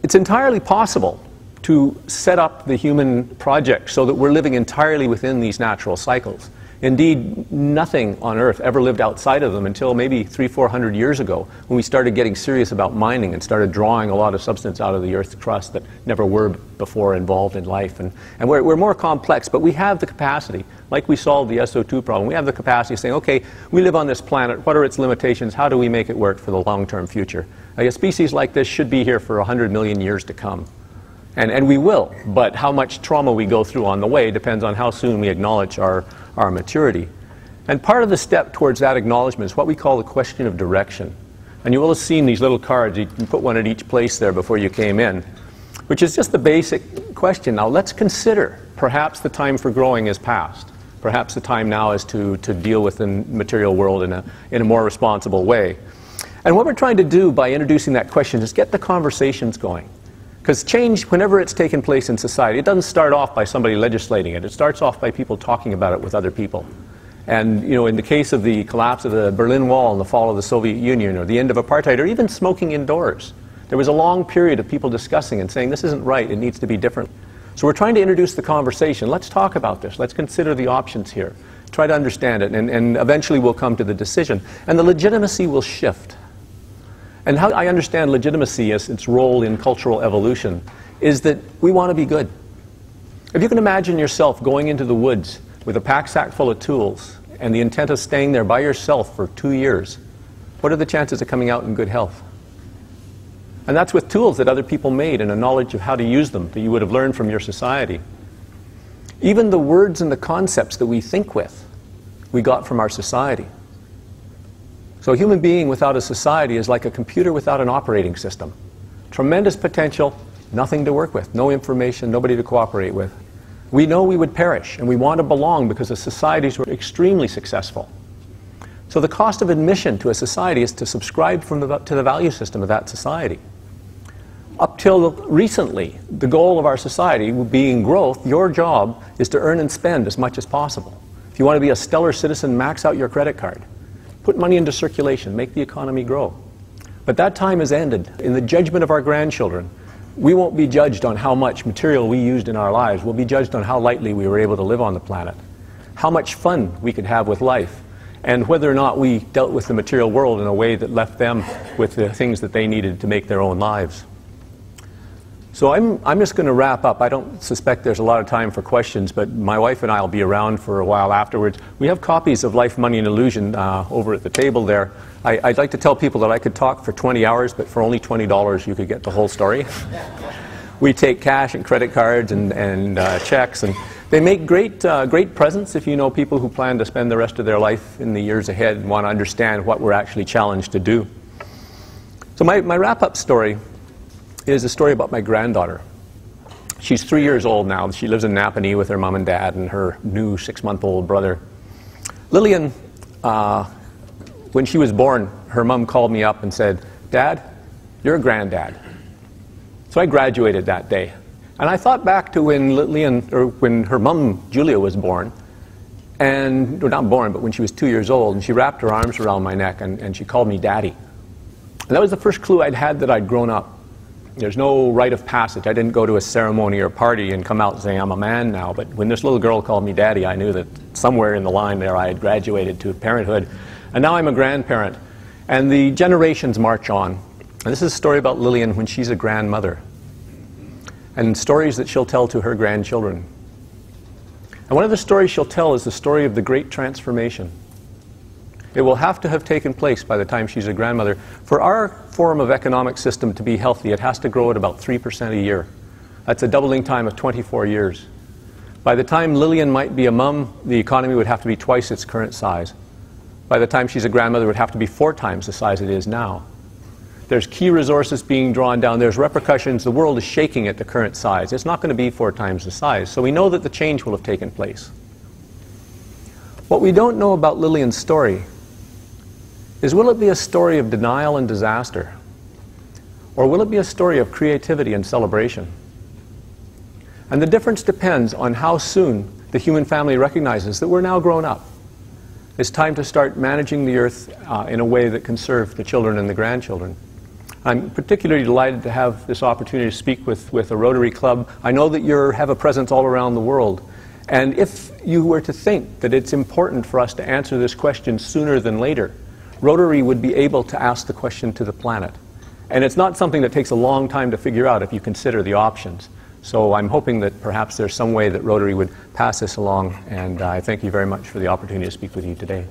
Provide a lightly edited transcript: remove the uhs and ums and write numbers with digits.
It's entirely possible to set up the human project so that we're living entirely within these natural cycles. Indeed, nothing on Earth ever lived outside of them until maybe 300-400 years ago, when we started getting serious about mining and started drawing a lot of substance out of the Earth's crust that never were before involved in life. And we're more complex, but we have the capacity, like we solved the SO2 problem, we have the capacity of saying, okay, we live on this planet, what are its limitations, how do we make it work for the long-term future? A species like this should be here for 100 million years to come. And we will, but how much trauma we go through on the way depends on how soon we acknowledge our maturity. And part of the step towards that acknowledgement is what we call the question of direction. And you will have seen these little cards, you can put one at each place there before you came in, which is just the basic question. Now let's consider, perhaps the time for growing is past. Perhaps the time now is to deal with the material world in a more responsible way. And what we're trying to do by introducing that question is get the conversations going. Because change, whenever it's taken place in society, it doesn't start off by somebody legislating it. It starts off by people talking about it with other people. And, you know, in the case of the collapse of the Berlin Wall and the fall of the Soviet Union, or the end of apartheid, or even smoking indoors, there was a long period of people discussing and saying, this isn't right, it needs to be different. So we're trying to introduce the conversation. Let's talk about this. Let's consider the options here. Try to understand it, and eventually we'll come to the decision. And the legitimacy will shift. And how I understand legitimacy as its role in cultural evolution is that we want to be good. If you can imagine yourself going into the woods with a pack sack full of tools and the intent of staying there by yourself for 2 years, what are the chances of coming out in good health? And that's with tools that other people made and a knowledge of how to use them that you would have learned from your society. Even the words and the concepts that we think with, we got from our society. So a human being without a society is like a computer without an operating system. Tremendous potential, nothing to work with, no information, nobody to cooperate with. We know we would perish, and we want to belong because the societies were extremely successful. So the cost of admission to a society is to subscribe to the value system of that society. Up till recently, the goal of our society being growth, your job is to earn and spend as much as possible. If you want to be a stellar citizen, max out your credit card. Put money into circulation, make the economy grow. But that time has ended. In the judgment of our grandchildren, we won't be judged on how much material we used in our lives. We'll be judged on how lightly we were able to live on the planet, how much fun we could have with life, and whether or not we dealt with the material world in a way that left them with the things that they needed to make their own lives. So I'm just going to wrap up. I don't suspect there's a lot of time for questions, but my wife and I will be around for a while afterwards. We have copies of Life, Money, and Illusion over at the table there. I'd like to tell people that I could talk for 20 hours, but for only $20 you could get the whole story. We take cash and credit cards and checks, and they make great presents if you know people who plan to spend the rest of their life in the years ahead and want to understand what we're actually challenged to do. So my wrap-up story is a story about my granddaughter. She's 3 years old now. She lives in Napanee with her mom and dad and her new 6-month-old brother. Lillian, when she was born, her mom called me up and said, "Dad, you're a granddad." So I graduated that day. And I thought back to when her mom, Julia, was born. And, well, not born, but when she was 2 years old, and she wrapped her arms around my neck and she called me Daddy. And that was the first clue I'd had that I'd grown up. There's no rite of passage. I didn't go to a ceremony or party and come out saying I'm a man now. But when this little girl called me Daddy, I knew that somewhere in the line there I had graduated to parenthood. And now I'm a grandparent. And the generations march on. And this is a story about Lillian when she's a grandmother. And stories that she'll tell to her grandchildren. And one of the stories she'll tell is the story of the Great Transformation. It will have to have taken place by the time she's a grandmother. For our form of economic system to be healthy, it has to grow at about 3% a year. That's a doubling time of 24 years. By the time Lillian might be a mum, the economy would have to be twice its current size. By the time she's a grandmother, it would have to be 4 times the size it is now. There's key resources being drawn down. There's repercussions. The world is shaking at the current size. It's not going to be 4 times the size. So we know that the change will have taken place. What we don't know about Lillian's story is, will it be a story of denial and disaster? Or will it be a story of creativity and celebration? And the difference depends on how soon the human family recognizes that we're now grown up. It's time to start managing the earth in a way that can serve the children and the grandchildren. I'm particularly delighted to have this opportunity to speak with a Rotary Club. I know that you have a presence all around the world. And if you were to think that it's important for us to answer this question sooner than later, Rotary would be able to ask the question to the planet. And it's not something that takes a long time to figure out if you consider the options. So I'm hoping that perhaps there's some way that Rotary would pass this along, and I thank you very much for the opportunity to speak with you today.